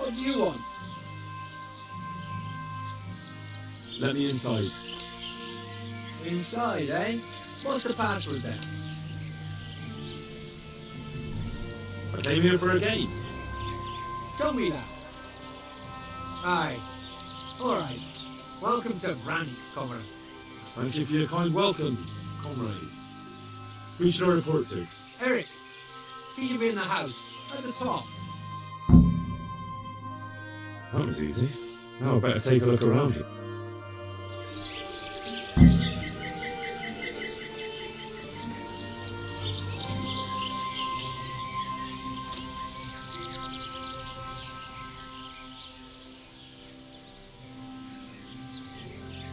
What do you want? Let me inside. Inside, eh? What's the password then? I came here for a game. Show me that. Aye. Alright. Welcome to Vranik, comrade. Thank you for your kind welcome, comrade. Who should I report to? Eric, he should be in the house, at the top. That was easy. Now I better take a look around here.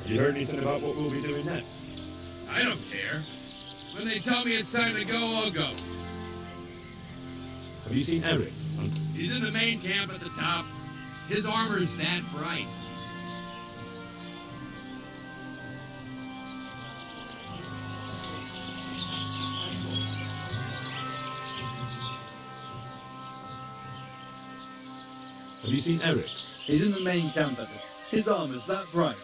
Have you heard anything about what we'll be doing next? I don't care. When they tell me it's time to go, I'll go. Have you seen Eric? He's in the main camp at the top. His armor's that bright. Have you seen Eric? He's in the main camp at it. His armor's that bright.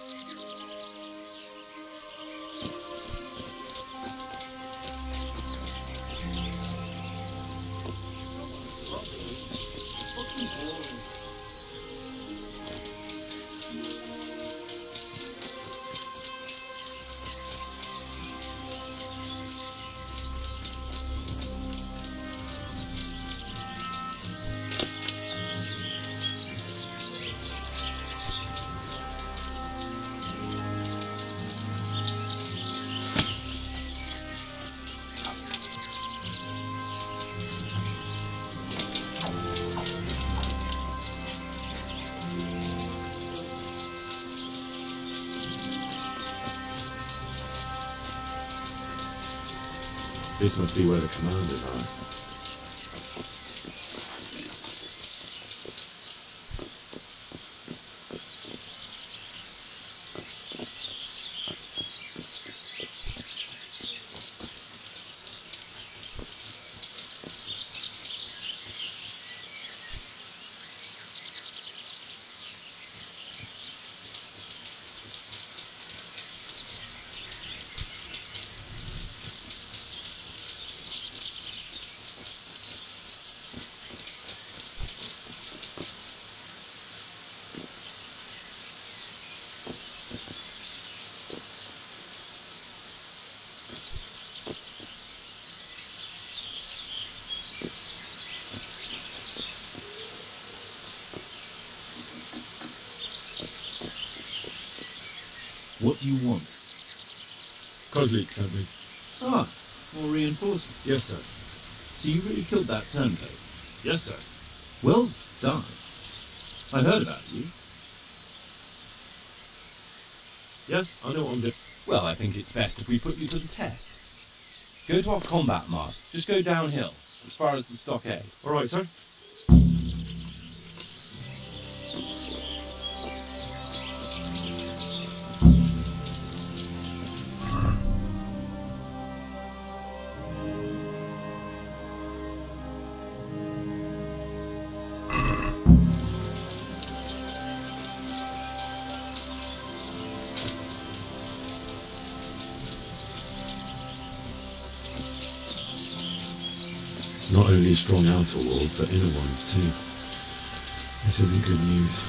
This must be where the commanders are. What do you want? Kozlik sent me. Ah, more reinforcement. Yes, sir. So you really killed that turncoat? Yes, sir. Well done. I heard about you. Yes, I know what I'm doing. Well, I think it's best if we put you to the test. Go to our combat mast. Just go downhill, as far as the stockade. All right, sir. Not only strong outer walls, but inner ones too. This isn't good news.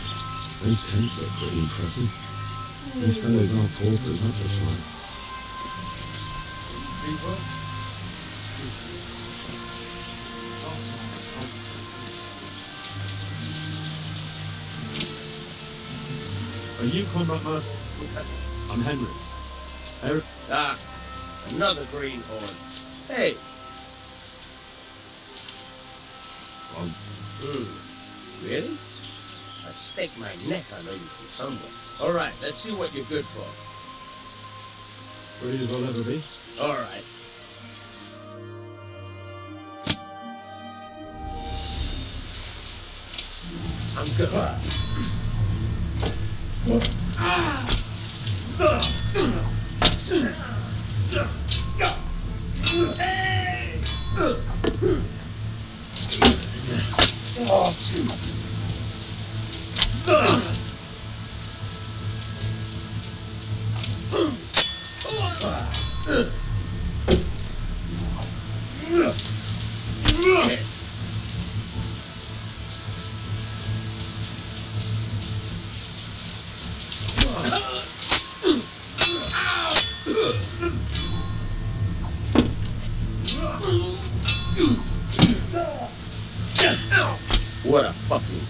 Those tents look pretty impressive. These fellows are paupers, that's for sure. Are you combat master? I'm Henry. Eric? Ah, another greenhorn. Hey. Really? I stake my neck I know you from somewhere. All right, let's see what you're good for. Ready as I'll ever be. All right. I'm good.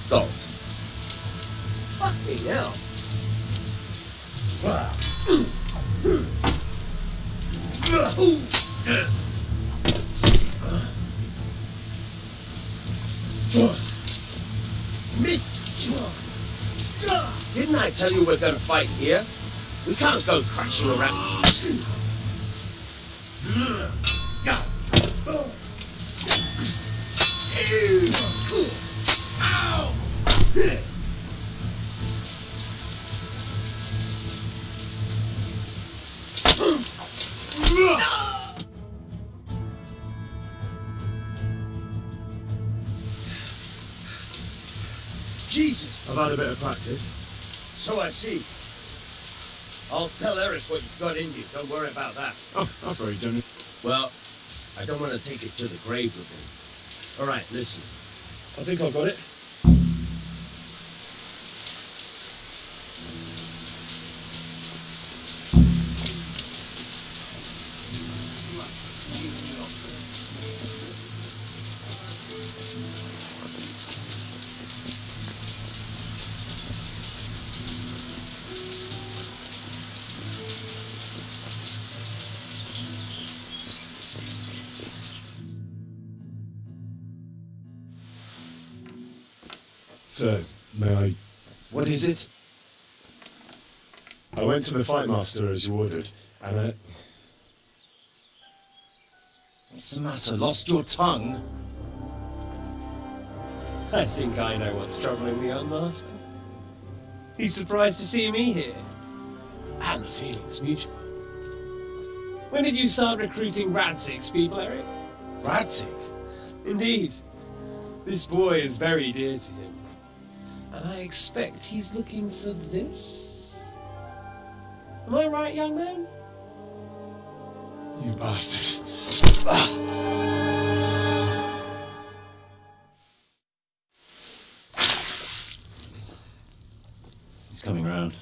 dogs. Fucking hell. Miss, didn't I tell you we're going to fight here? We can't go crashing around. Ow! Jesus! I've had a bit of practice. So I see. I'll tell Eric what you've got in you. Don't worry about that. Oh, that's very generous. Well, I don't want to take it to the grave with me. All right, listen. I think I've got it. Sir, may I... What is it? I went to the fight master as you ordered, and What's the matter? Lost your tongue? I think I know what's troubling the young master. He's surprised to see me here. And the feeling's mutual. When did you start recruiting Radzig's people, Eric? Radzig? Indeed. This boy is very dear to him. And I expect he's looking for this? Am I right, young man? you bastard. He's coming round.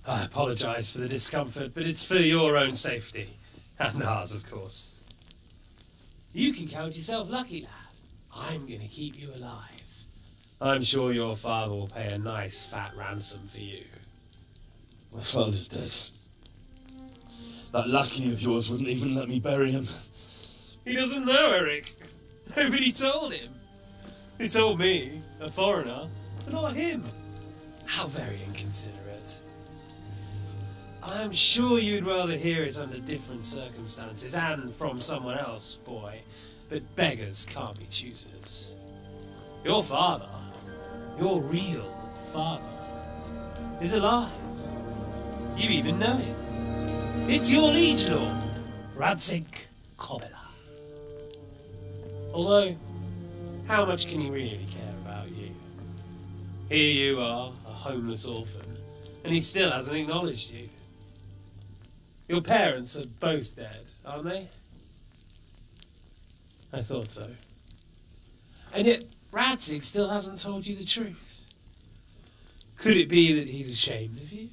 I apologise for the discomfort, but it's for your own safety. And ours, of course. You can count yourself lucky, lad. I'm going to keep you alive. I'm sure your father will pay a nice fat ransom for you. My father's dead. That lackey of yours wouldn't even let me bury him. He doesn't know, Eric. Nobody told him. He told me, a foreigner, but not him. How very inconsiderate. I'm sure you'd rather hear it under different circumstances and from someone else, boy, but beggars can't be choosers. Your father, your real father, is alive. You even know him. It's your liege lord, Radzig Kobyla. Although, how much can he really care about you? Here you are, a homeless orphan, and he still hasn't acknowledged you. Your parents are both dead, aren't they? I thought so. And yet, Radzig still hasn't told you the truth. Could it be that he's ashamed of you?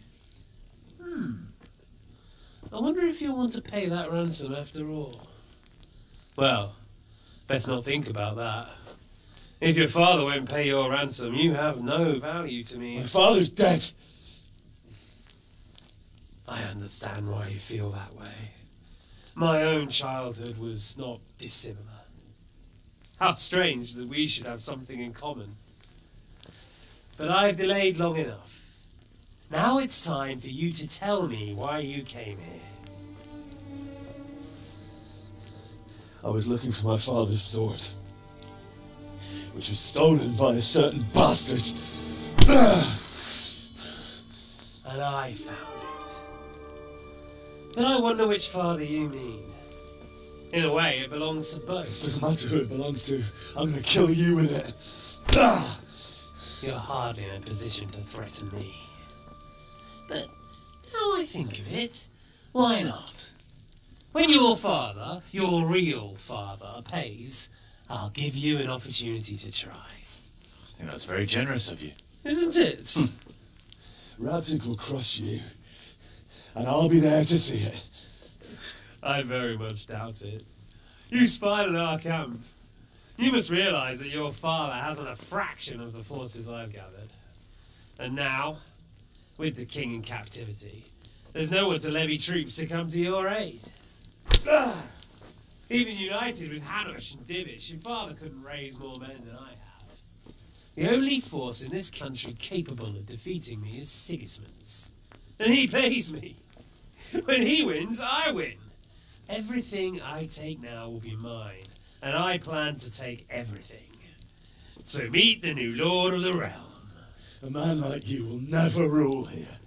I wonder if you'll want to pay that ransom after all. Well, best not think about that. If your father won't pay your ransom, you have no value to me. My father's dead. I understand why you feel that way. My own childhood was not dissimilar. How strange that we should have something in common. But I've delayed long enough. Now it's time for you to tell me why you came here. I was looking for my father's sword, which was stolen by a certain bastard. And I found it. But I wonder which father you mean. In a way, it belongs to both. Doesn't matter who it belongs to. I'm gonna kill you with it. You're hardly in a position to threaten me. But now I think of it, why not? When your father, your real father, pays, I'll give you an opportunity to try. I think that's very generous of you. Isn't it? Radzig will crush you, and I'll be there to see it. I very much doubt it. You spied on our camp. You must realise that your father hasn't a fraction of the forces I've gathered. And now, with the king in captivity, there's no one to levy troops to come to your aid. Even united with Hanush and Divish, your father couldn't raise more men than I have. The only force in this country capable of defeating me is Sigismund's. And he pays me. When he wins, I win. Everything I take now will be mine, and I plan to take everything. So meet the new lord of the realm. A man like you will never rule here.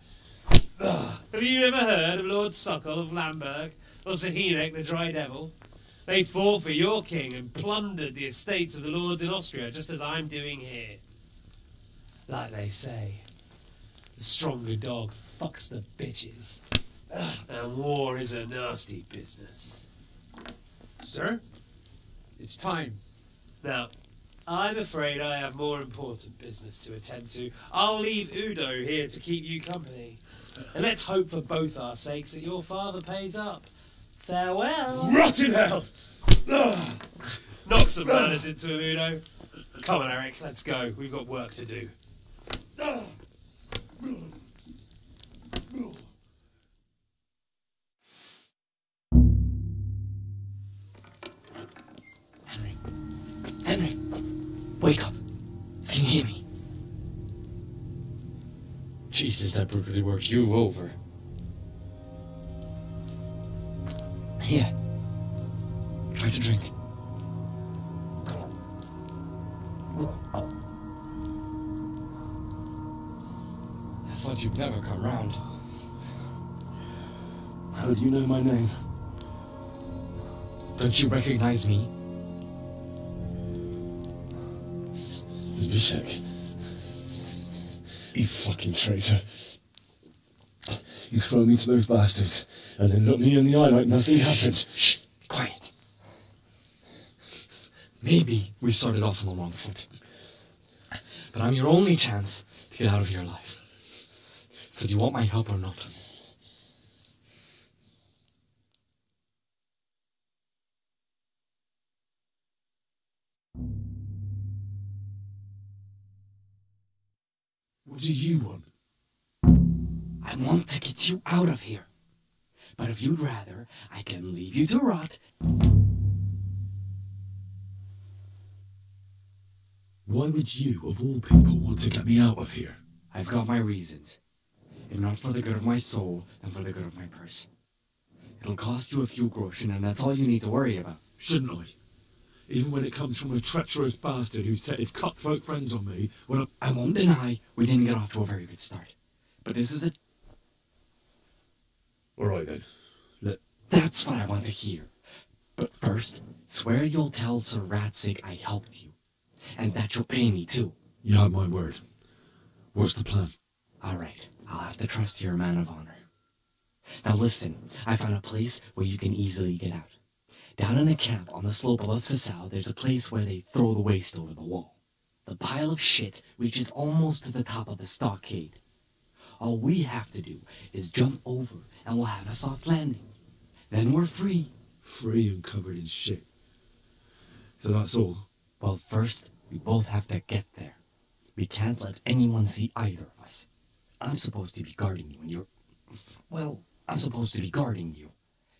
Have you never heard of Lord Sokol of Lamberg, or Sahinek the Dry Devil? They fought for your king and plundered the estates of the lords in Austria, just as I'm doing here. Like they say, the stronger dog fucks the bitches. And war is a nasty business. Sir, it's time. Now, I'm afraid I have more important business to attend to. I'll leave Udo here to keep you company. And let's hope for both our sakes that your father pays up. Farewell. Rotten hell! Knock some manners into him, Udo. Come on, Eric, let's go. We've got work to do. Henry, wake up. Can you hear me? Jesus, that brutally worked you over. Here. Try to drink. I thought you'd never come round. How do you know my name? Don't you recognize me? Zbyszek. You fucking traitor. You throw me to those bastards, and then look me in the eye like nothing happened. Shh! Be quiet. Maybe we started off on the wrong foot. But I'm your only chance to get out of here alive. So do you want my help or not? What do you want? I want to get you out of here. But if you'd rather, I can leave you to rot. Why would you, of all people, want to get me out of here? I've got my reasons. If not for the good of my soul, then for the good of my purse. It'll cost you a few groschen, and that's all you need to worry about. Shouldn't I? Even when it comes from a treacherous bastard who set his cutthroat friends on me, when I won't deny we didn't get off to a very good start. But this is a... Alright then. That's what I want to hear. But first, swear you'll tell Sir Ratzig I helped you. And that you'll pay me too. You have my word. What's the plan? Alright, I'll have to trust you're a man of honor. Now listen, I found a place where you can easily get out. Down in a camp on the slope above Sasau, there's a place where they throw the waste over the wall. The pile of shit reaches almost to the top of the stockade. All we have to do is jump over and we'll have a soft landing. Then we're free. Free and covered in shit. So that's all? Well, first, we both have to get there. We can't let anyone see either of us. I'm supposed to be guarding you and you're... Well, I'm supposed to be guarding you.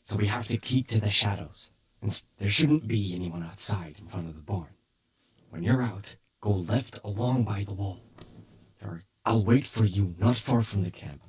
So we have to keep to the shadows. And there shouldn't be anyone outside in front of the barn. When you're out, go left along by the wall. I'll wait for you not far from the camp.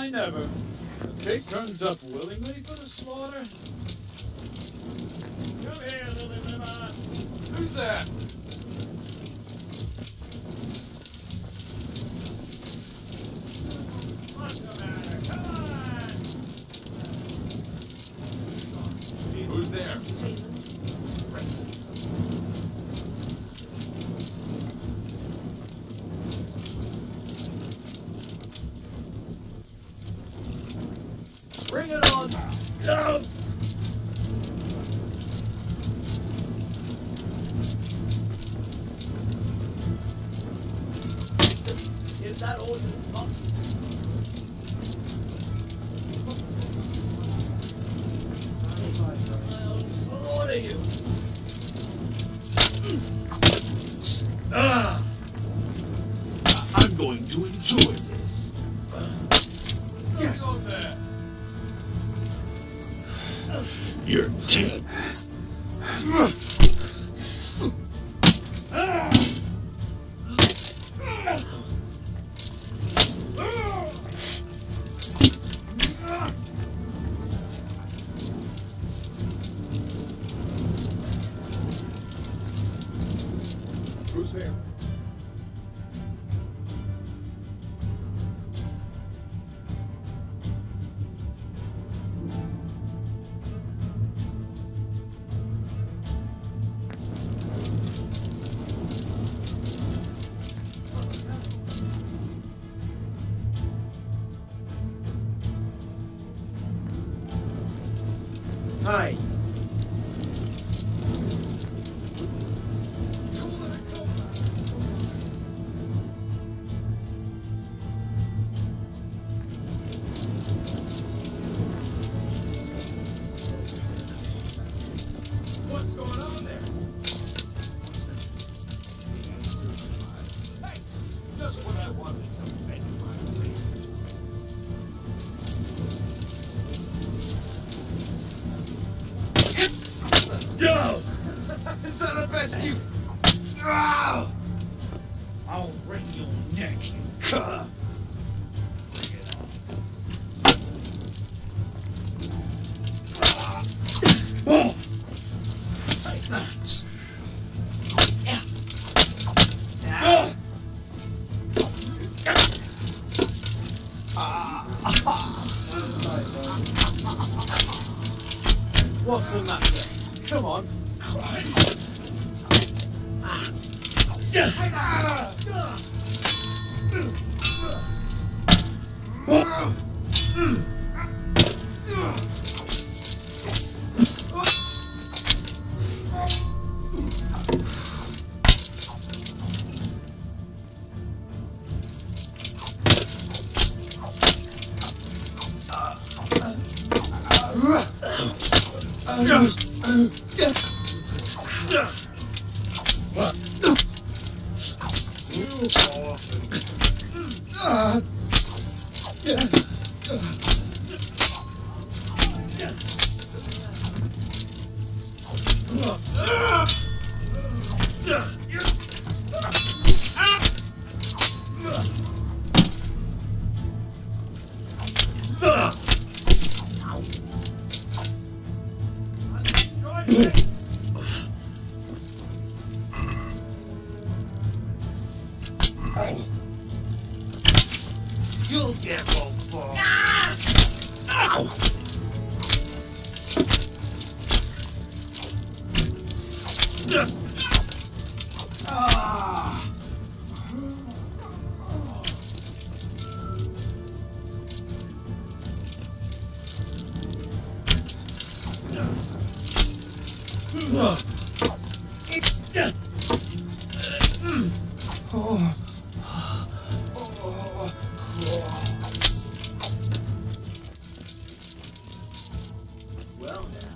why never? The pig turns up willingly for the slaughter. Come here, Lily Liver. Who's that? What's the matter? Come on! Who's there? Bring it on! Go! Is that all you want? I'll slaughter you! I'm going to enjoy this. Get on there. You're dead. Who's there? Hi. What's going on there? Hey, just what I wanted to make my way. Yo! Is that the best you? Ah! I'll wring your neck, you cur! Bring it on. Oh! Like that. What's the matter? Come on. You'll get one for. Ow! Well now,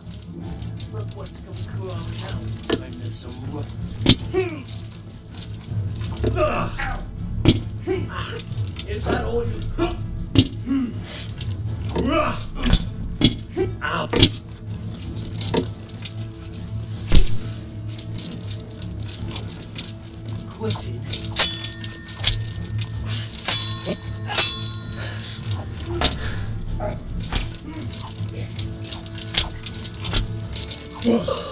look what's come crawling out. I miss some work. Is that all you? Ow! Quit it. Well,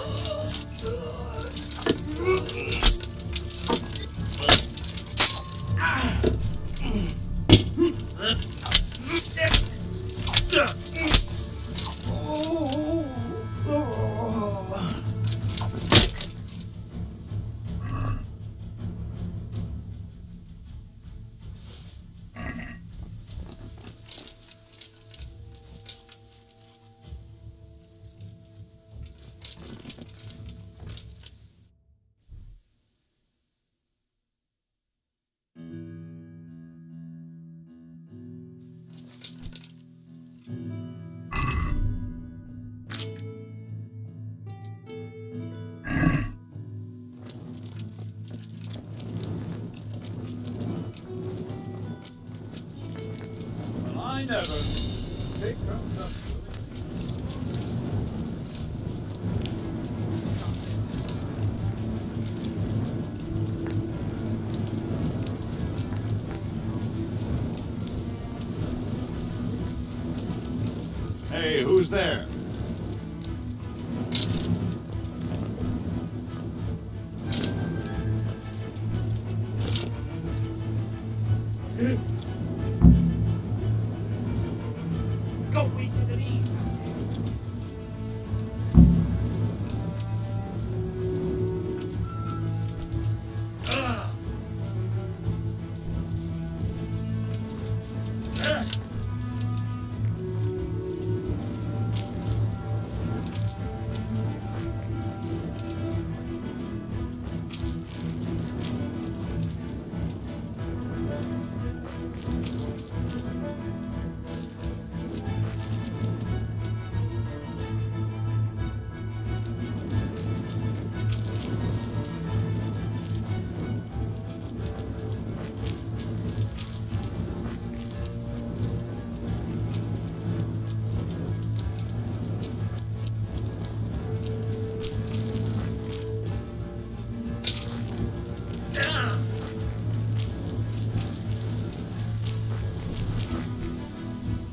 I never picked up some. Hey, who's there? Go weak in the knees.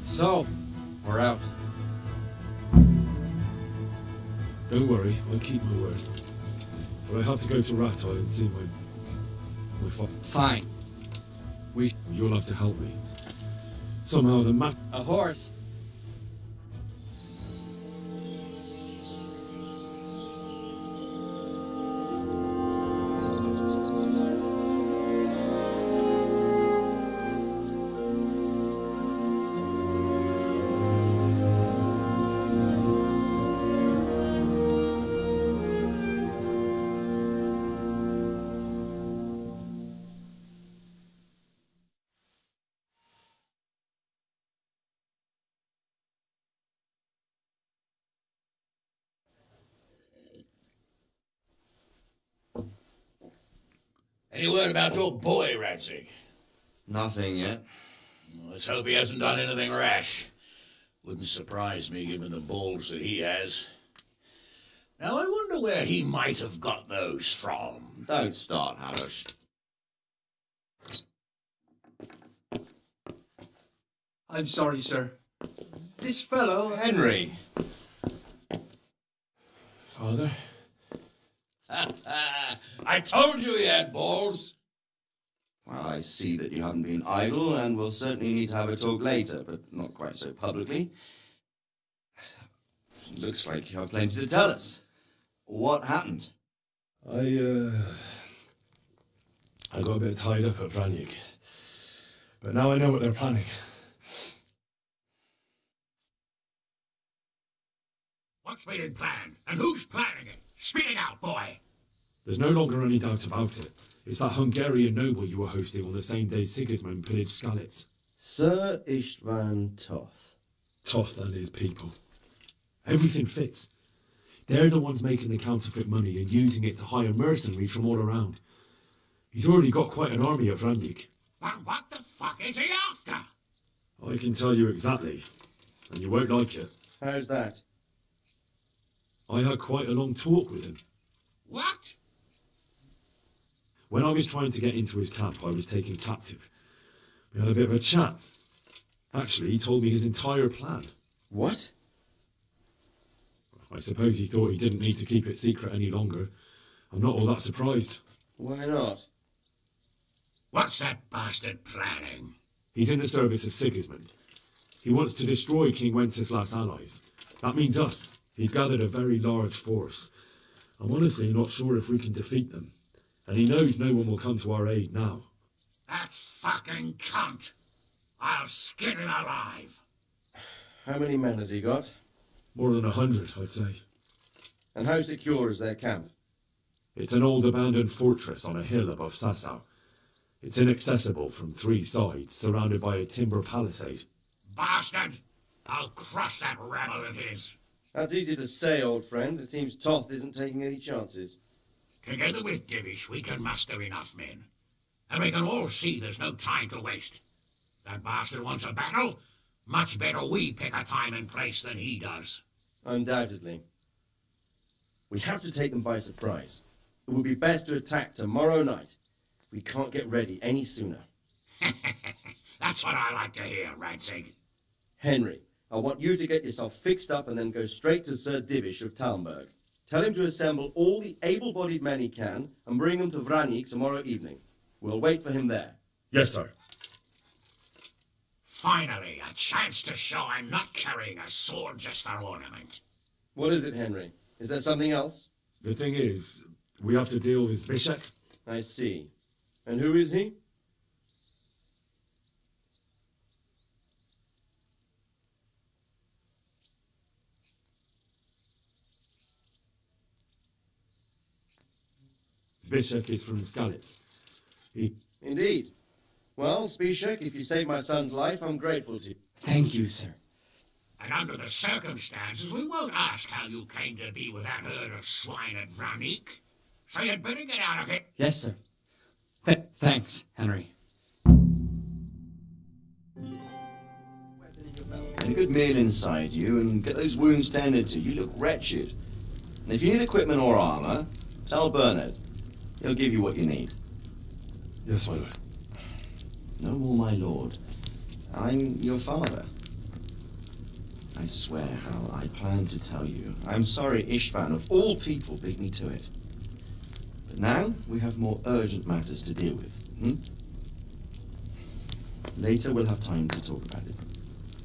So, we're out. Don't worry, I'll keep my word. But I have to go to Rat Eye and see my father. Fine. You'll have to help me. Somehow the map. A horse. Any word about your boy, Radzig? Nothing yet. Let's hope he hasn't done anything rash. Wouldn't surprise me given the balls that he has. Now, I wonder where he might have got those from. Don't start, Harush. I'm sorry, sir. This fellow... Henry! Father? I told you he had balls. Well, I see that you haven't been idle, and we'll certainly need to have a talk later, but not quite so publicly. Looks like you have plenty to tell us. What happened? I got a bit tied up at Vranyik. But now I know what they're planning. What's being planned? And who's planning it? Spit it out, boy. There's no longer any doubt about it. It's that Hungarian noble you were hosting on the same day Sigismund pillaged Skalitz. Sir Istvan Toth. Toth and his people. Everything fits. They're the ones making the counterfeit money and using it to hire mercenaries from all around. He's already got quite an army at Vranyik. But what the fuck is he after? I can tell you exactly, and you won't like it. How's that? I had quite a long talk with him. What? When I was trying to get into his camp, I was taken captive. We had a bit of a chat. Actually, he told me his entire plan. What? I suppose he thought he didn't need to keep it secret any longer. I'm not all that surprised. Why not? What's that bastard planning? He's in the service of Sigismund. He wants to destroy King Wenceslas' allies. That means us. He's gathered a very large force. I'm honestly not sure if we can defeat them. And he knows no one will come to our aid now. That fucking cunt! I'll skin him alive! How many men has he got? More than 100, I'd say. And how secure is their camp? It's an old abandoned fortress on a hill above Sassau. It's inaccessible from 3 sides, surrounded by a timber palisade. Bastard! I'll crush that rebel of his! That's easy to say, old friend. It seems Toth isn't taking any chances. Together with Divish, we can muster enough men. And we can all see there's no time to waste. That bastard wants a battle. Much better we pick a time and place than he does. Undoubtedly. We have to take them by surprise. It would be best to attack tomorrow night. We can't get ready any sooner. That's what I like to hear, Radzig. Henry, I want you to get yourself fixed up and then go straight to Sir Divish of Talmberg. Tell him to assemble all the able-bodied men he can and bring them to Vranik tomorrow evening. We'll wait for him there. Yes, sir. Finally, a chance to show I'm not carrying a sword just for ornament. What is it, Henry? Is there something else? The thing is, we have to deal with Zbyszek. I see. And who is he? Zbyszek is from Skalitz. Indeed. Well, Zbyszek, if you saved my son's life, I'm grateful to you. Thank you, sir. And under the circumstances, we won't ask how you came to be with that herd of swine at Vranik. So you'd better get out of it. Yes, sir. Thanks, Henry. Get a good meal inside you and get those wounds tended to. You look wretched. And if you need equipment or armor, tell Bernard. He'll give you what you need. Yes, my lord. No more, my lord. I'm your father. I swear, Hal, I planned to tell you. I'm sorry Istvan, of all people, beat me to it. But now we have more urgent matters to deal with. Later we'll have time to talk about it.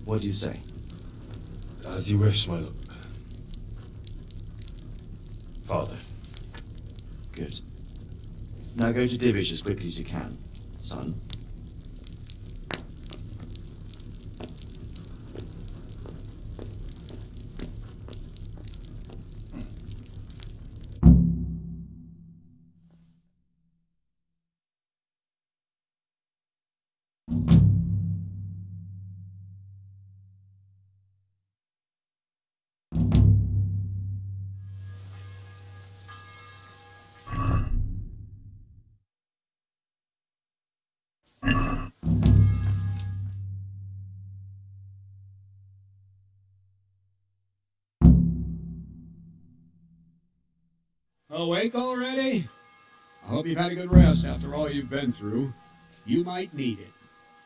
What do you say? As you wish, my lord. Father. Good. Now go to Divish as quickly as you can, son. Awake already? I hope you've had a good rest after all you've been through. You might need it.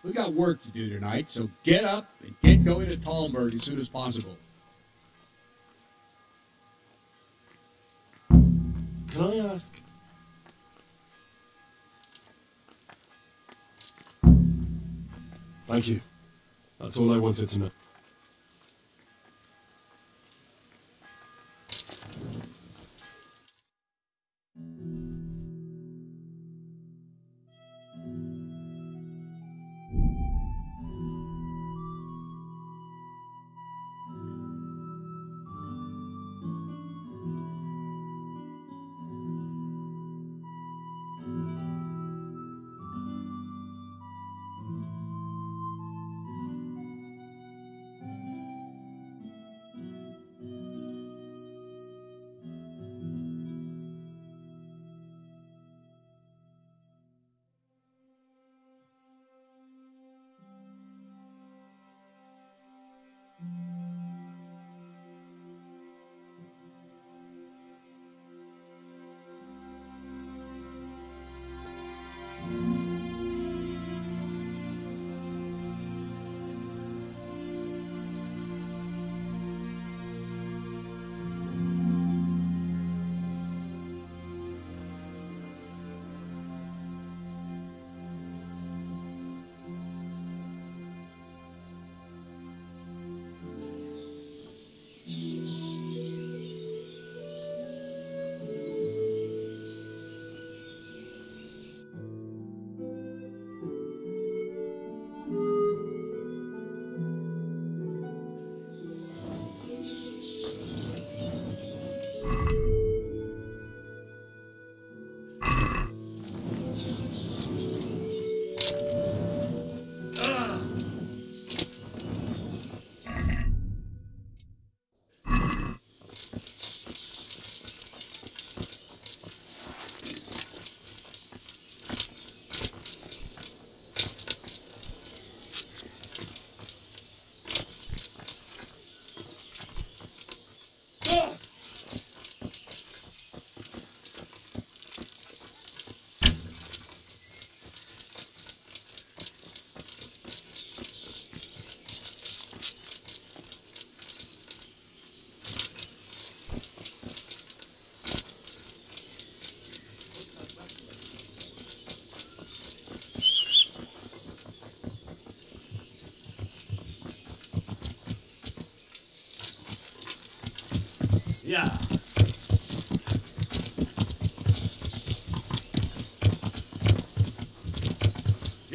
We got work to do tonight, so get up and get going to Talmberg as soon as possible. Can I ask? Thank you. That's all I wanted to know.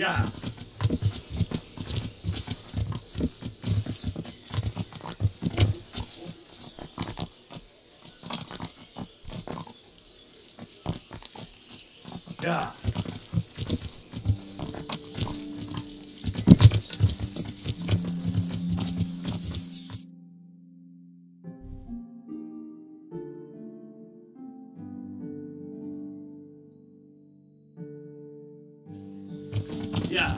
Yeah. Yeah. Yeah.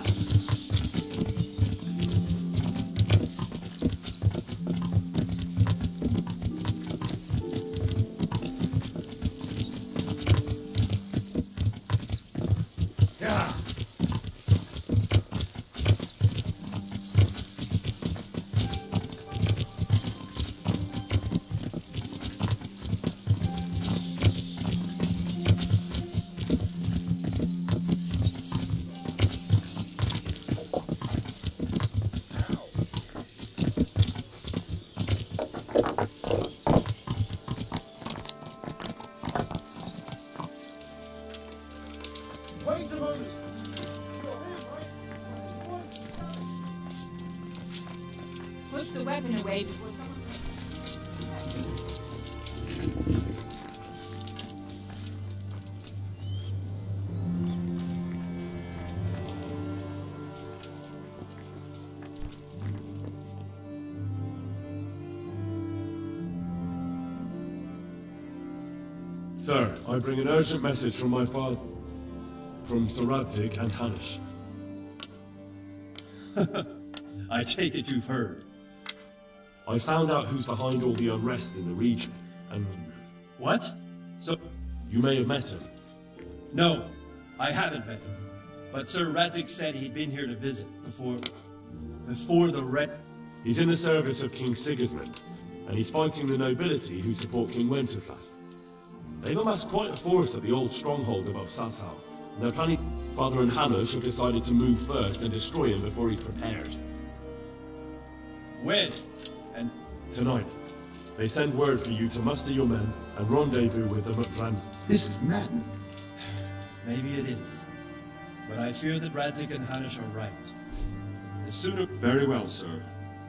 Yeah. Wait a moment. Push the weapon away before someone... Sir, I bring an urgent message from my father. From Sir Radzig and Hanish. I take it you've heard. I found out who's behind all the unrest in the region, and... What? So... You may have met him. No, I haven't met him. But Sir Radzig said he'd been here to visit before the Red... He's in the service of King Sigismund, and he's fighting the nobility who support King Wenceslas. They've amassed quite a force at the old stronghold above Sasau. They're planning... Father and Hanush have decided to move first and destroy him before he's prepared. When? And... Tonight. They send word for you to muster your men and rendezvous with them at Vran. This is maddening. Maybe it is. But I fear that Radzig and Hanush are right. The sooner... Very well, sir.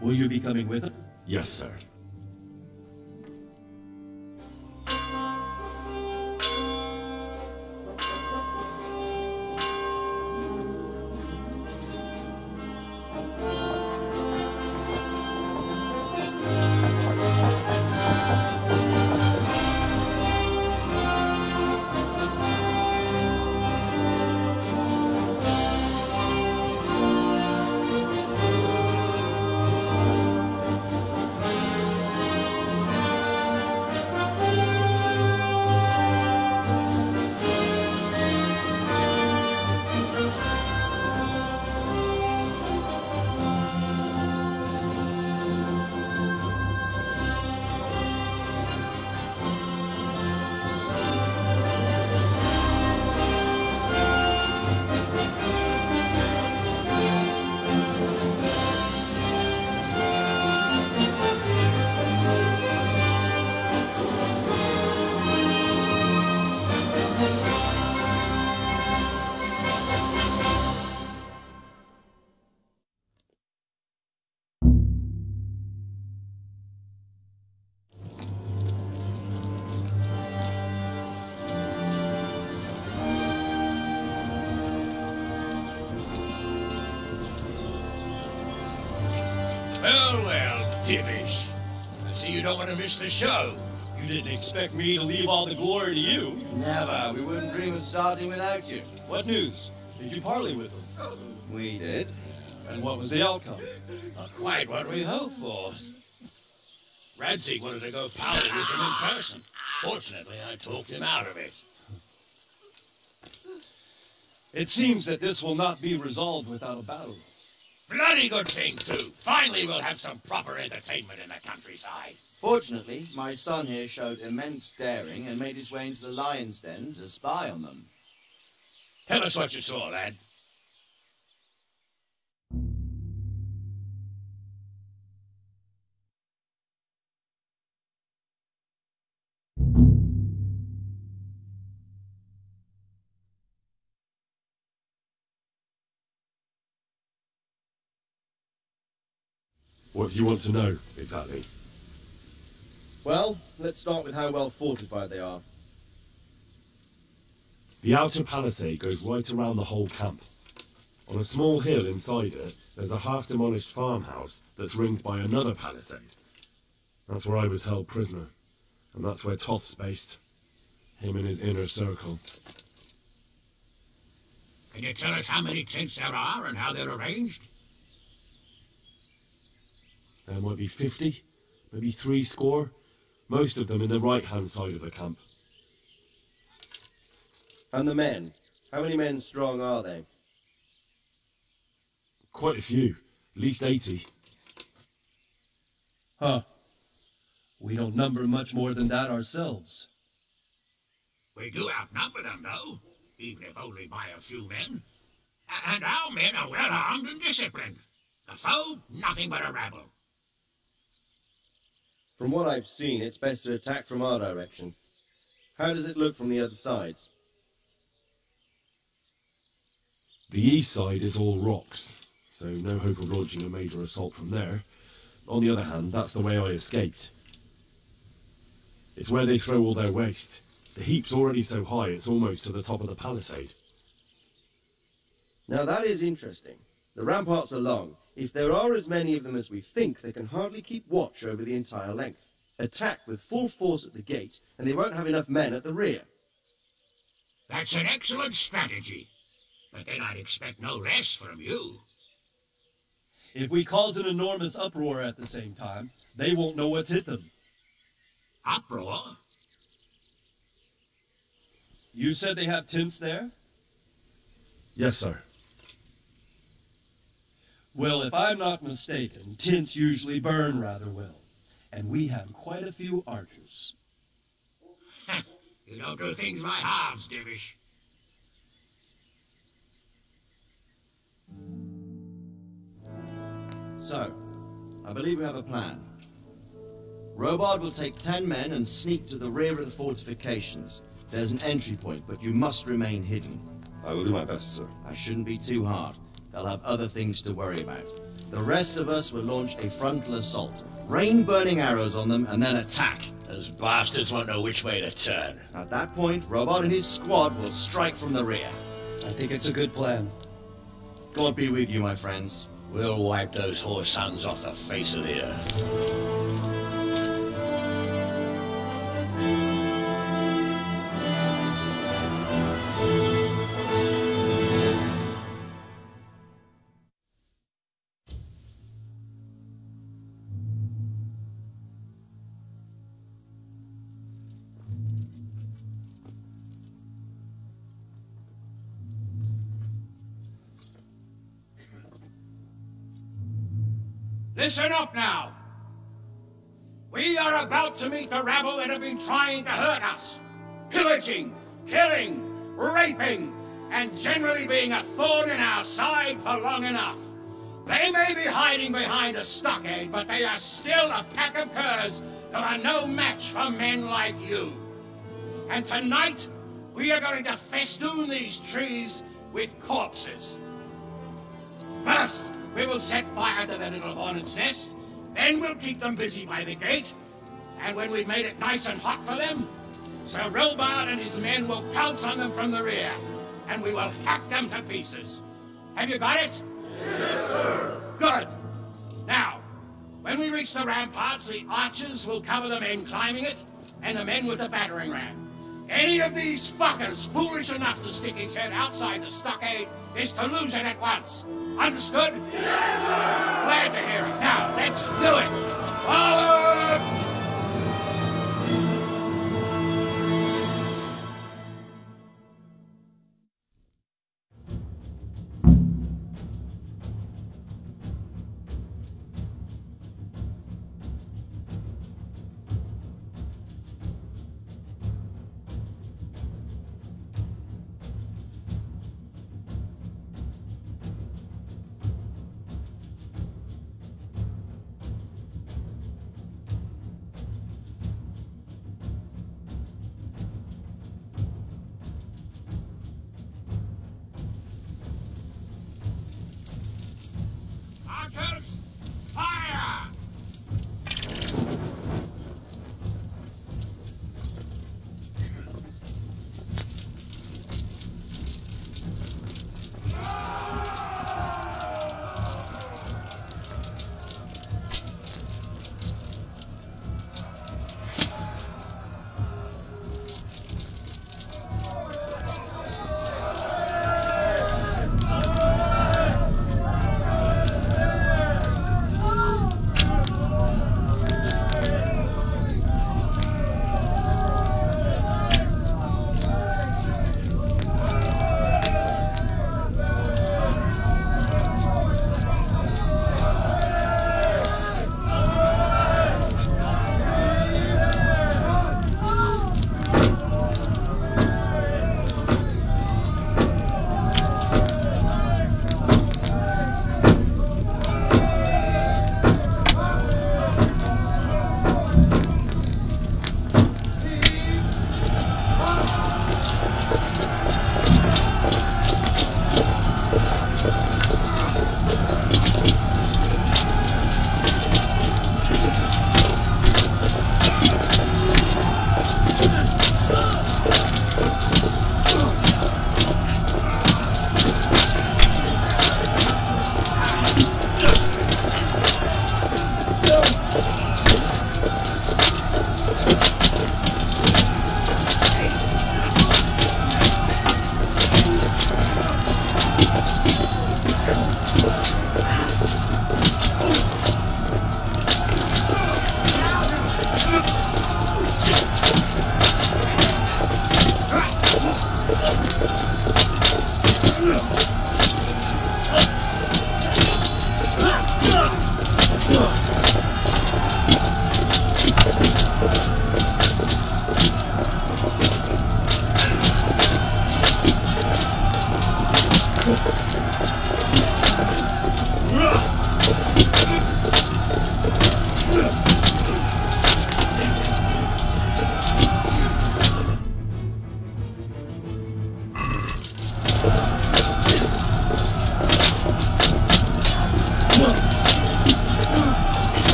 Will you be coming with them? Yes, sir. Well, Divish. I see you don't want to miss the show. You didn't expect me to leave all the glory to you. Never. We wouldn't dream of starting without you. What news? Did you parley with them? We did. And what was the outcome? Not quite what we hoped for. Radzig wanted to go powder with him in person. Fortunately, I talked him out of it. It seems that this will not be resolved without a battle. Bloody good thing, too. Finally, we'll have some proper entertainment in the countryside. Fortunately, my son here showed immense daring and made his way into the lion's den to spy on them. Tell us what you saw, lad. What do you want to know, exactly? Well, let's start with how well fortified they are. The outer palisade goes right around the whole camp. On a small hill inside it, there's a half-demolished farmhouse that's ringed by another palisade. That's where I was held prisoner, and that's where Toth's based. Him and his inner circle. Can you tell us how many tents there are and how they're arranged? There might be 50, maybe 70. Most of them in the right-hand side of the camp. And the men? How many men strong are they? Quite a few. At least 80. Huh. We don't number much more than that ourselves. We do outnumber them, though, even if only by a few men. And our men are well armed and disciplined. The foe, nothing but a rabble. From what I've seen, it's best to attack from our direction. How does it look from the other sides? The east side is all rocks, so no hope of launching a major assault from there. On the other hand, that's the way I escaped. It's where they throw all their waste. The heap's already so high it's almost to the top of the palisade. Now that is interesting. The ramparts are long. If there are as many of them as we think, they can hardly keep watch over the entire length. Attack with full force at the gate, and they won't have enough men at the rear. That's an excellent strategy. But then I'd expect no less from you. If we cause an enormous uproar at the same time, they won't know what's hit them. Uproar? You said they have tents there? Yes, sir. Well, if I'm not mistaken, tents usually burn rather well. And we have quite a few archers. You don't do things by halves, Divish. So, I believe we have a plan. Robard will take 10 men and sneak to the rear of the fortifications. There's an entry point, but you must remain hidden. I will do my best, sir. That shouldn't be too hard. They'll have other things to worry about. The rest of us will launch a frontal assault. Rain burning arrows on them and then attack. Those bastards won't know which way to turn. At that point, Robard and his squad will strike from the rear. I think it's a good plan. God be with you, my friends. We'll wipe those whore sons off the face of the earth. Listen up now. We are about to meet the rabble that have been trying to hurt us. Pillaging, killing, raping, and generally being a thorn in our side for long enough. They may be hiding behind a stockade, but they are still a pack of curs that are no match for men like you. And tonight, we are going to festoon these trees with corpses. First, we will set fire to their little hornet's nest, then we'll keep them busy by the gate, and when we've made it nice and hot for them, Sir Robard and his men will pounce on them from the rear, and we will hack them to pieces. Have you got it? Yes, sir. Good. Now, when we reach the ramparts, the archers will cover the men climbing it, and the men with the battering ram. Any of these fuckers foolish enough to stick his head outside the stockade is to lose it at once. Understood? Yes, sir! Glad to hear it. Now, let's do it! Forward!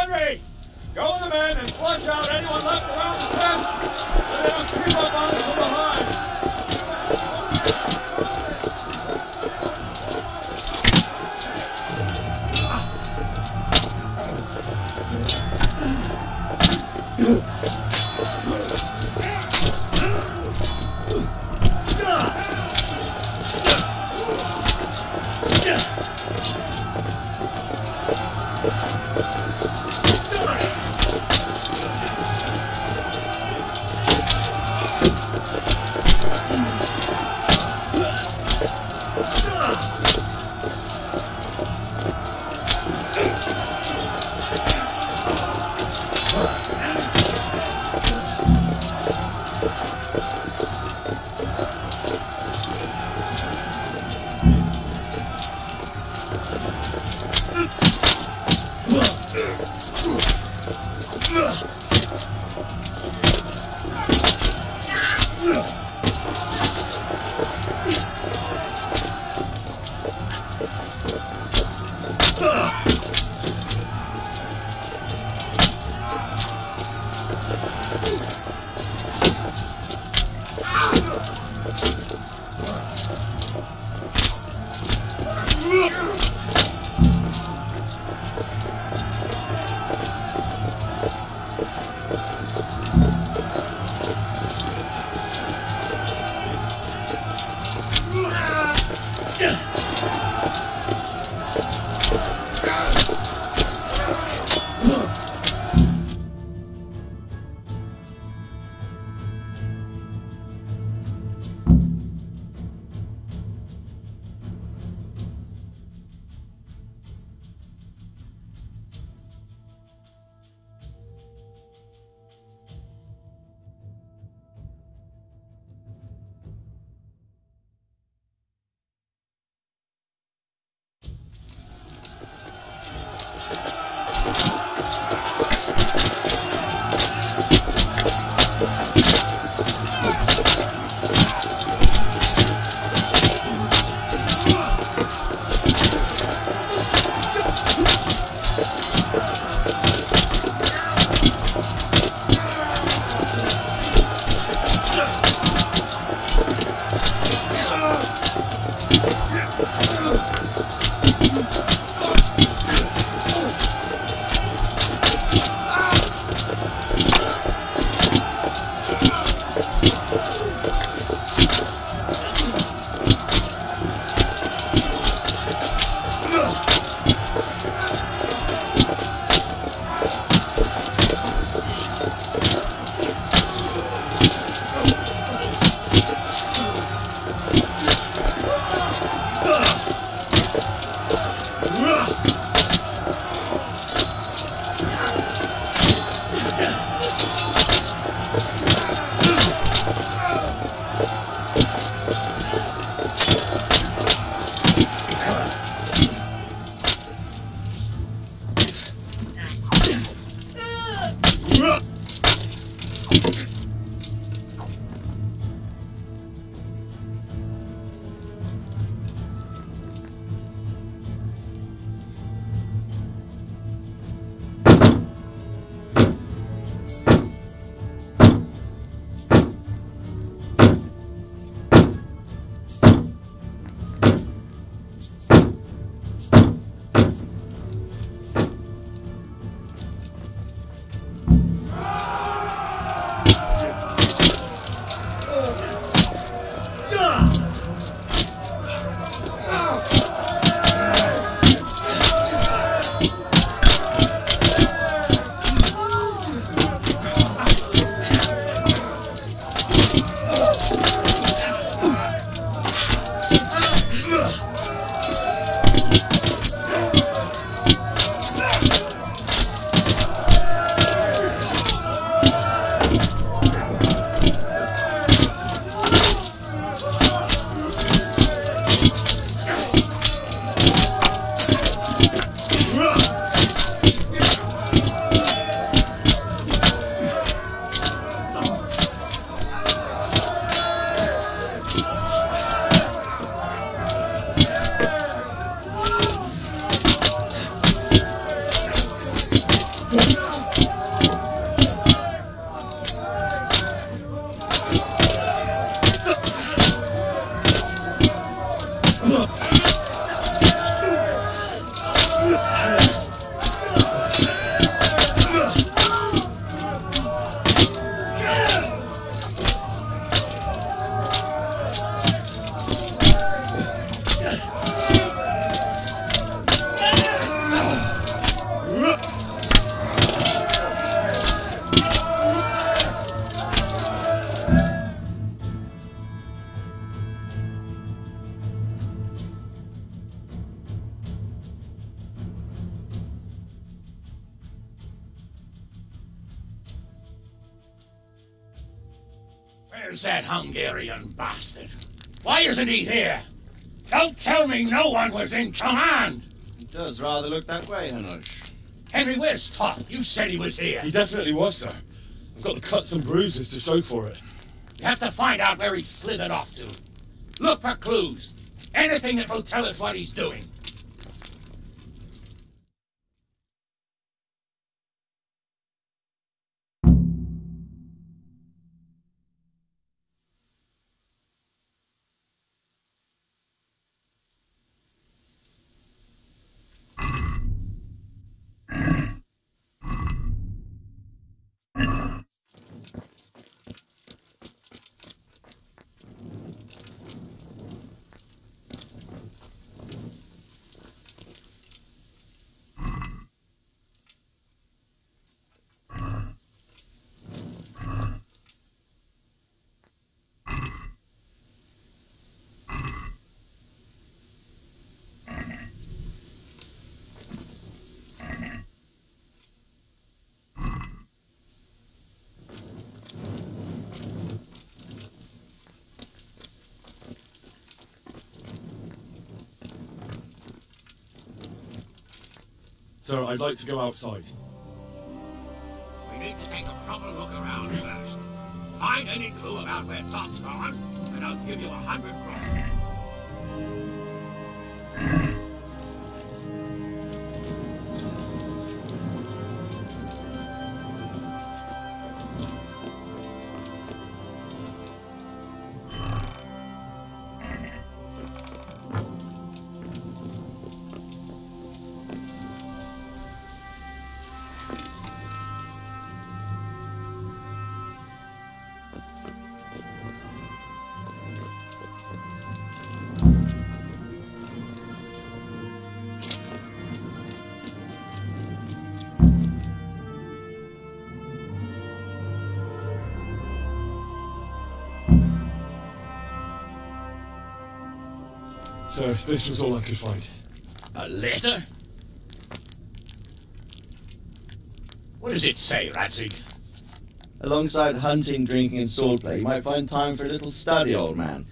Henry! Go in the men and flush out anyone left around the fence! So they don't creep up on us from behind! Where's that Hungarian bastard? Why isn't he here? Don't tell me no one was in command! It does rather look that way, Hanush. Henry, where's Toth? You said he was here. He definitely was, sir. I've got the cuts and bruises to show for it. You have to find out where he slithered off to. Look for clues. Anything that will tell us what he's doing. Sir, I'd like to go outside. We need to take a proper look around first. Find any clue about where Toth's gone, and I'll give you 100 groschen. Sir, this was all I could find. A letter? What does it say, Radzig? Alongside hunting, drinking, and swordplay, you might find time for a little study, old man.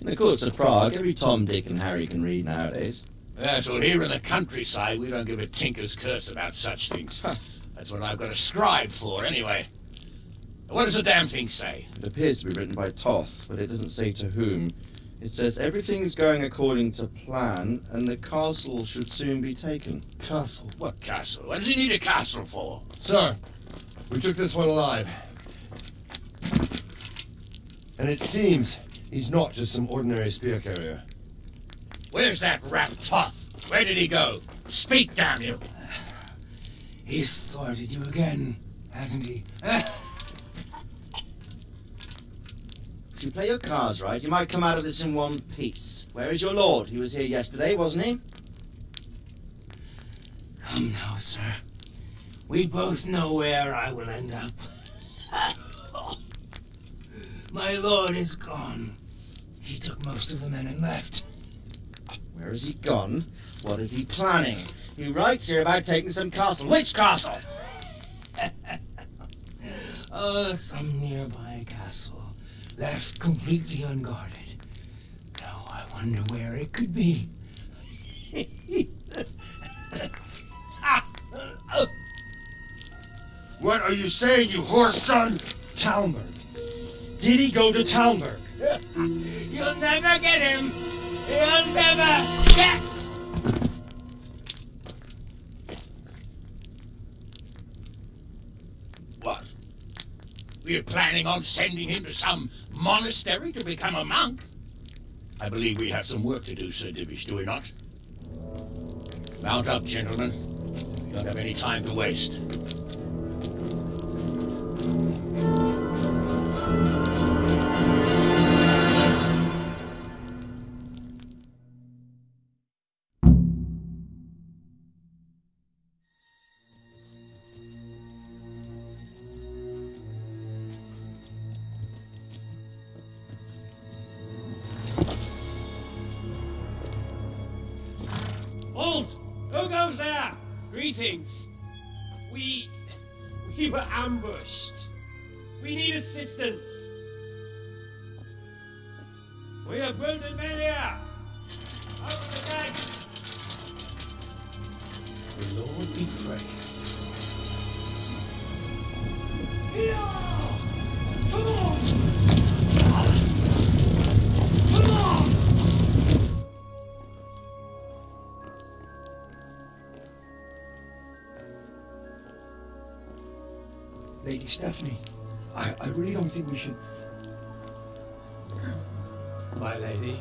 In the courts of Prague, every Tom, Dick, and Harry can read nowadays. Yes, well, here in the countryside, we don't give a tinker's curse about such things. That's what I've got a scribe for, anyway. What does the damn thing say? It appears to be written by Toth, but it doesn't say to whom. It says everything's going according to plan, and the castle should soon be taken. Castle? What castle? What does he need a castle for? Sir, we took this one alive. And it seems he's not just some ordinary spear carrier. Where's that rat Toth? Where did he go? Speak, damn you! He's thwarted you again, hasn't he? If you play your cards right, you might come out of this in one piece. Where is your lord? He was here yesterday, wasn't he? Come now, sir. We both know where I will end up. My lord is gone. He took most of the men and left. Where has he gone? What is he planning? He writes here about taking some castle. Which castle? Some nearby castle. Left completely unguarded. Now I wonder where it could be. What are you saying, you horse son? Talmberg. Did he go to Talmberg? You'll never get him. You'll never get. What? We're planning on sending him to some monastery to become a monk? I believe we have some work to do, Sir Divish, do we not? Mount up, gentlemen. We don't have any time to waste. Who goes there? Greetings. We were ambushed. We need assistance. We have wounded men here! Open the gate! The Lord be praised. Here! Come on! Come on! Lady Stephanie, I really don't think we should... My lady.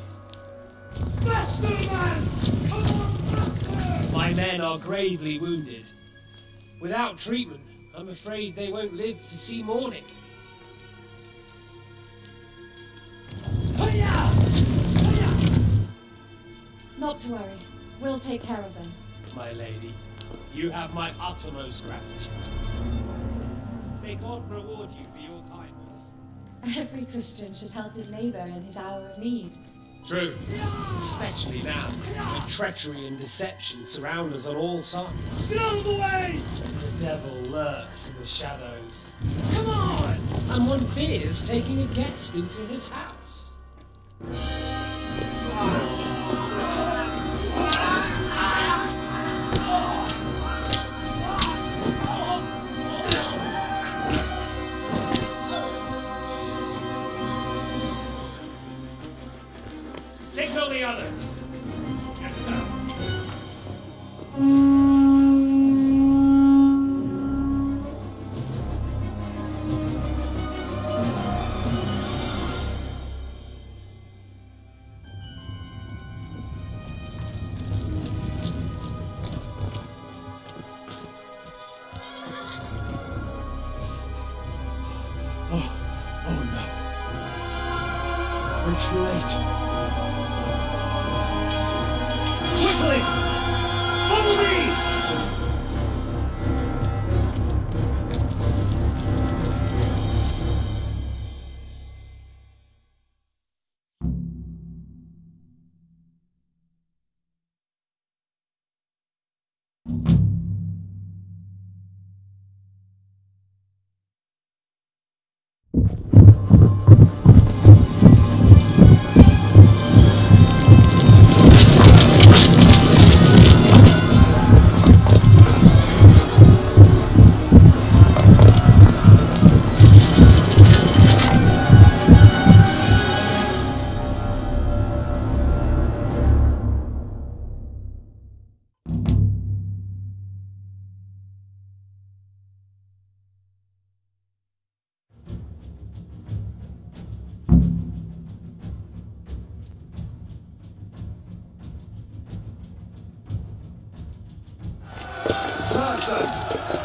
Faster, man! Come on, faster! My men are gravely wounded. Without treatment, I'm afraid they won't live to see morning. Not to worry. We'll take care of them. My lady, you have my uttermost gratitude. May God reward you for your kindness. Every Christian should help his neighbor in his hour of need. True. Especially now, when treachery and deception surround us on all sides. Get out of the way! The devil lurks in the shadows. Come on! And one fears taking a guest into his house. Signal the others. Yes, sir. Oh no. We're too late. Quickly! Follow me!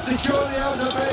Secure the outer bay!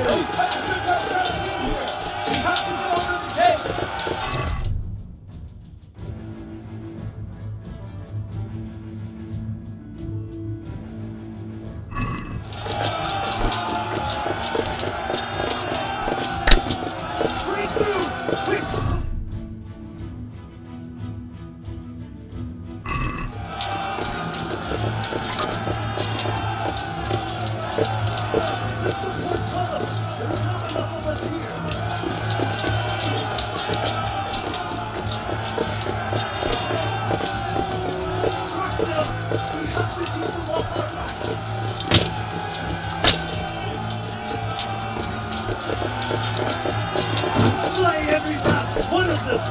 Slay every last one of them!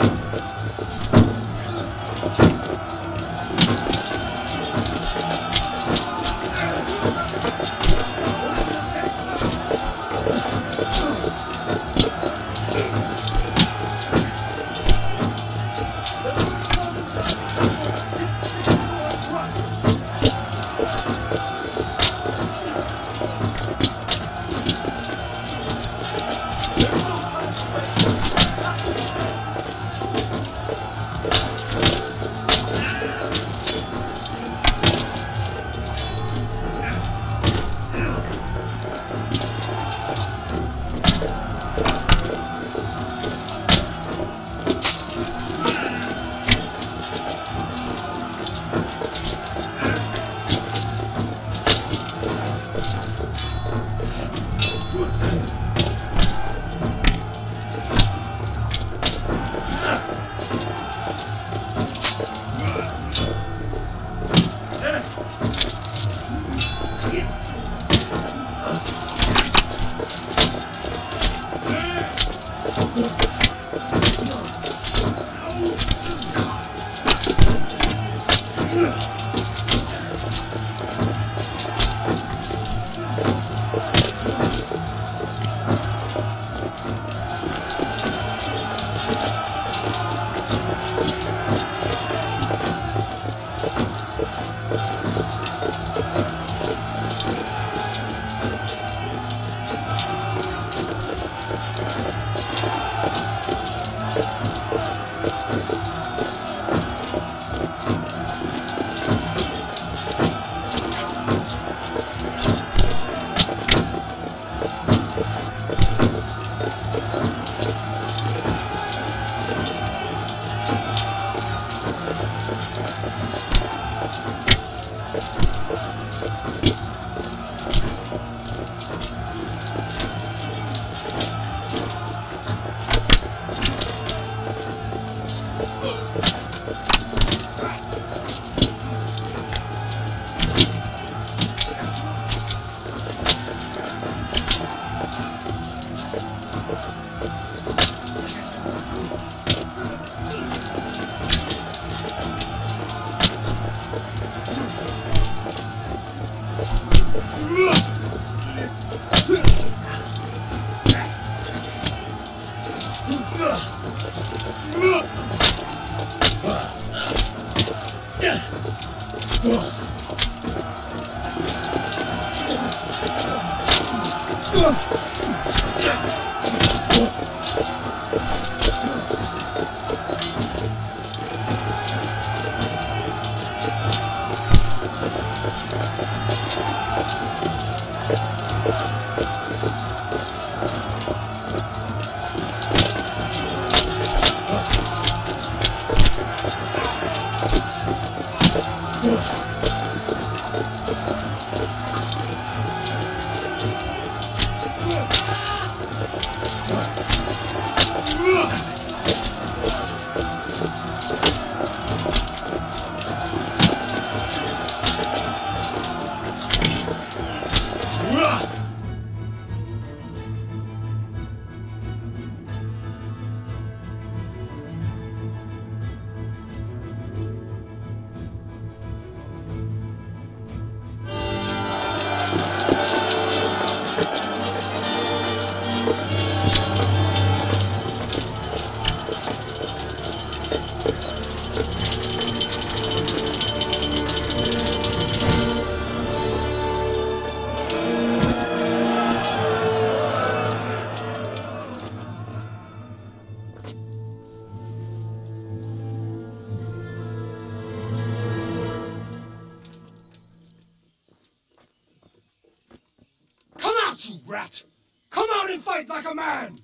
You rat! Come out and fight like a man!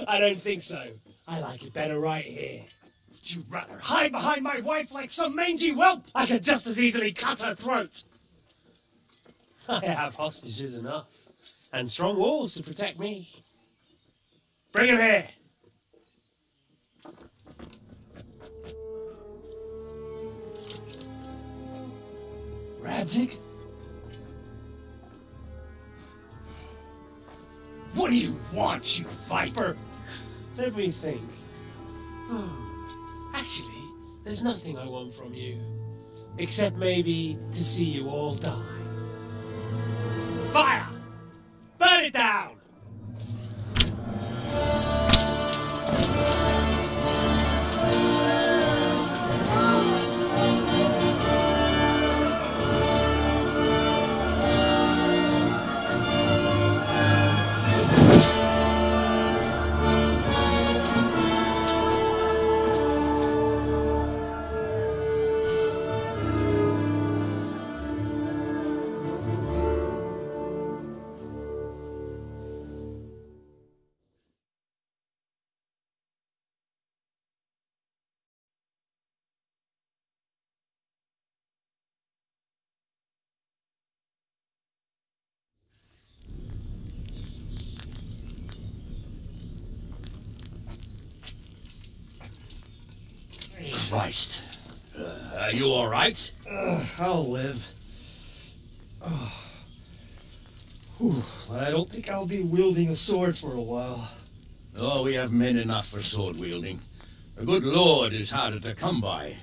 I don't think so. I like it better right here. Would you rather hide behind my wife like some mangy whelp? I could just as easily cut her throat. I have hostages enough, and strong walls to protect me. Bring him here. Radzig? What do you want, you viper? Let me think. Actually, there's nothing I want from you. Except maybe to see you all die. Fire! Burn it down! Christ. Are you all right? I'll live. But I don't think I'll be wielding a sword for a while. Oh, we have men enough for sword wielding. A good lord is harder to come by.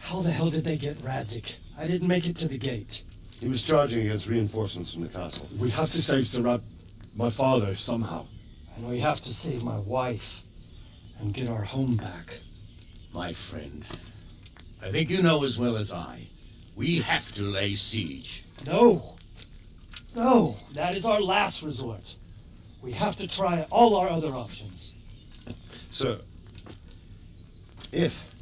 How the hell did they get Radzig? I didn't make it to the gate. He was charging against reinforcements from the castle. We have to save Sarab, my father, somehow. And we have to save my wife and get our home back. My friend, I think you know as well as I, we have to lay siege. No! No! That is our last resort. We have to try all our other options. Sir, if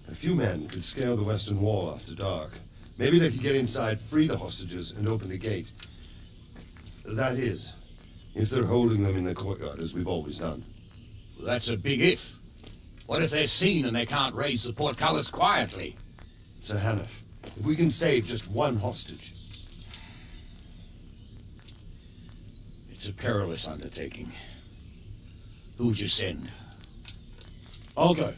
a few men could scale the western wall after dark, maybe they could get inside, free the hostages, and open the gate. That is, if they're holding them in the courtyard, as we've always done. Well, that's a big if. What if they're seen and they can't raise the portcullis quietly? Sir Hanush, if we can save just one hostage. It's a perilous undertaking. Who would you send? I'll go.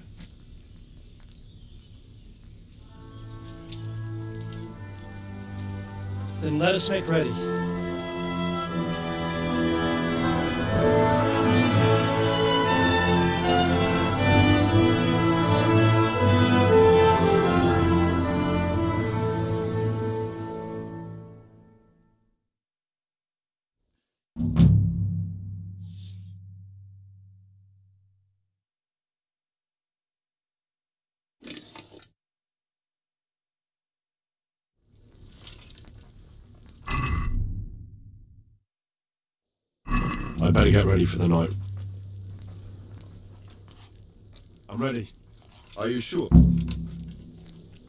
Then let us make ready. I better get ready for the night. I'm ready. Are you sure?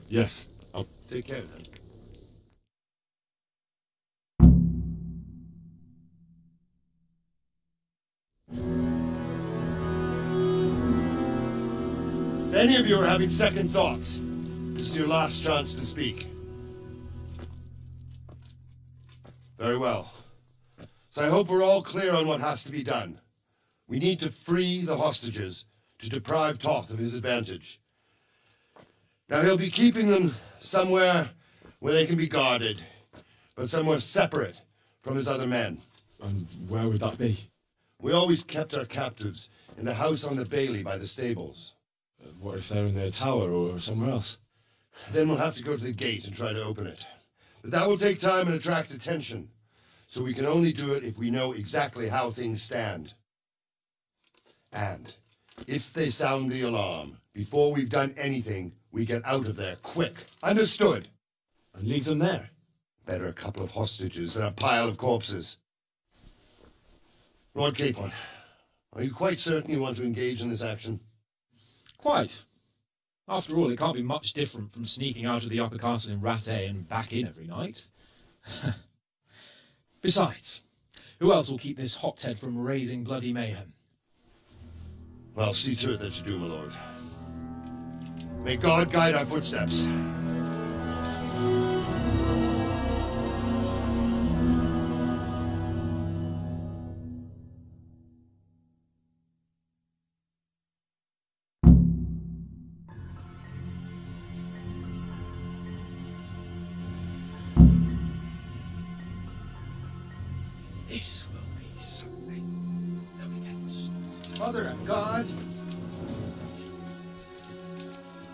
Yes. I'll take care then. If any of you are having second thoughts, this is your last chance to speak. Very well. So I hope we're all clear on what has to be done. We need to free the hostages to deprive Toth of his advantage. Now he'll be keeping them somewhere where they can be guarded, but somewhere separate from his other men. And where would that be? We always kept our captives in the house on the Bailey by the stables. What if they're in their tower or somewhere else? Then we'll have to go to the gate and try to open it. But that will take time and attract attention. So we can only do it if we know exactly how things stand. And if they sound the alarm, before we've done anything, we get out of there quick. Understood? And leave them there? Better a couple of hostages than a pile of corpses. Lord Capon, are you quite certain you want to engage in this action? Quite. After all, it can't be much different from sneaking out of the upper castle in Rattay and back in every night. Besides, who else will keep this hothead from raising bloody mayhem? Well, see to it that you do, my lord. May God guide our footsteps. This will be something. Mother of God!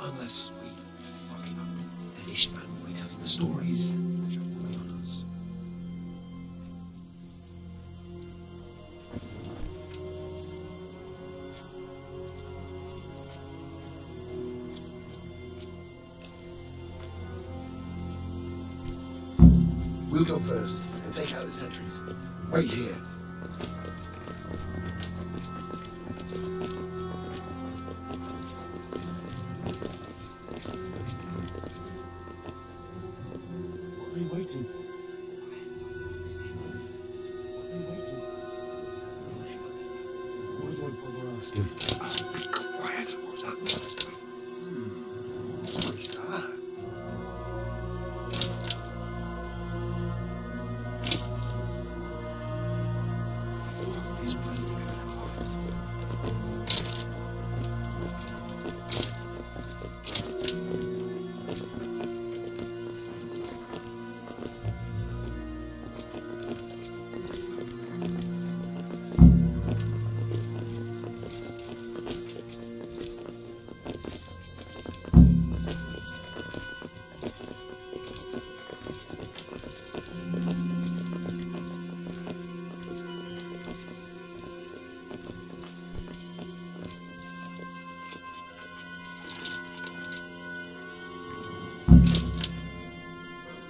Unless we fuck it up, and Ishvan will be telling the stories that are pulling on us. We'll go first and take out the sentries. Wait here. What are they waiting for? What are they waiting for? Why do I bother asking? Oh, be quiet. What's that? What's that?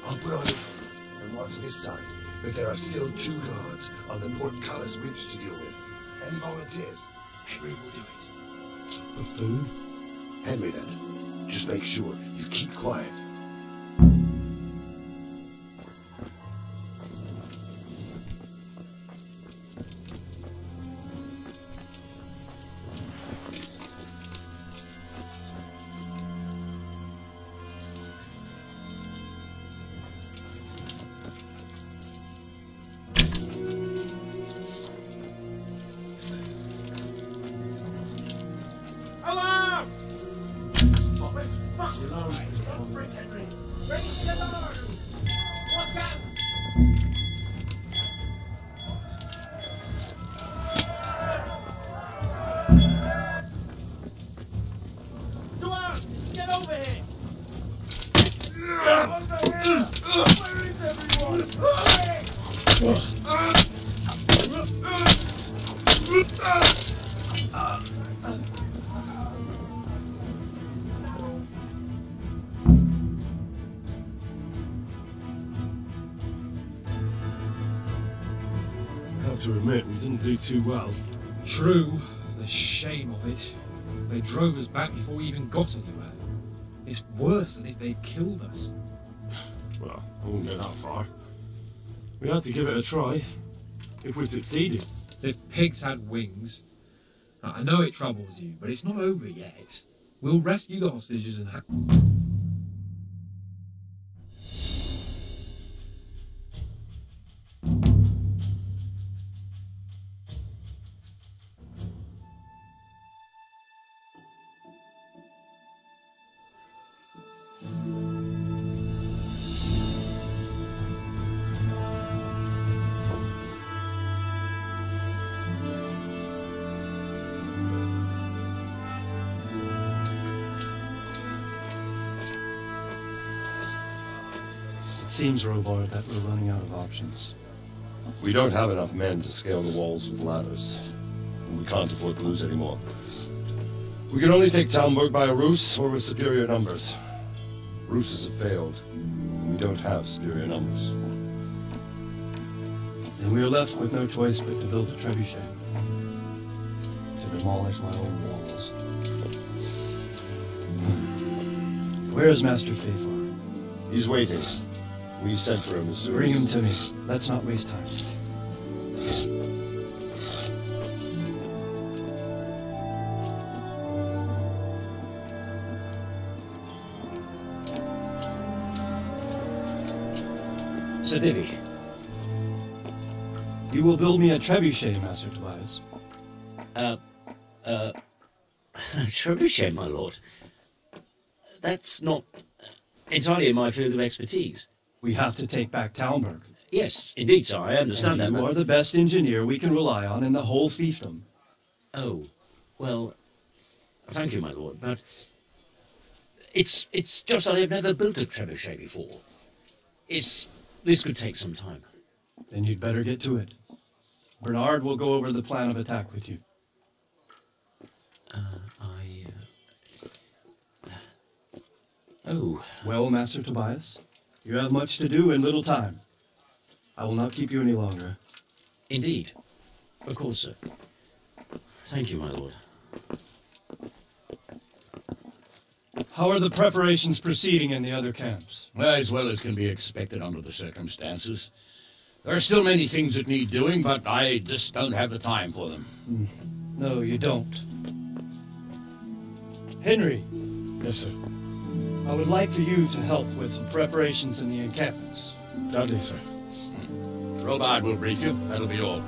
I'll put on it and watch this side, but there are still 2 guards on the Portcullis Bridge to deal with. Any volunteers? Henry will do it. Buffoon? Henry, then. Just make sure you keep quiet. I have to admit, we didn't do too well. True. The shame of it. They drove us back before we even got anywhere. It's worse than if they'd killed us. Well, I wouldn't go that far. We had to give it a try. If we succeeded. If pigs had wings. Now, I know it troubles you, but it's not over yet. We'll rescue the hostages and Seems, Robard, that we're running out of options. We don't have enough men to scale the walls with ladders. And we can't afford to lose any more. We can only take Talmberg by a ruse or with superior numbers. Ruses have failed. And we don't have superior numbers. And we are left with no choice but to build a trebuchet. To demolish my own walls. Where is Master Faithful? He's waiting. We sent for him as soon as... Bring him to me. Let's not waste time. Sir Divish. You will build me a trebuchet, Master Tobias. Trebuchet, my lord. That's not entirely in my field of expertise. We have to take back Talmberg. Yes, indeed, sir, I understand that. You are the best engineer we can rely on in the whole fiefdom. Oh, well, thank you, my lord, but it's just that I've never built a trebuchet before. This could take some time. Then you'd better get to it. Bernard will go over the plan of attack with you. Oh. Well, Master Tobias, you have much to do in little time. I will not keep you any longer. Indeed. Of course, sir. Thank you, my lord. How are the preparations proceeding in the other camps? As well as can be expected under the circumstances. There are still many things that need doing, but I just don't have the time for them. No, you don't. Henry. Yes, sir. I would like for you to help with the preparations in the encampments. Gladly, sir. Robard will brief you. That'll be all.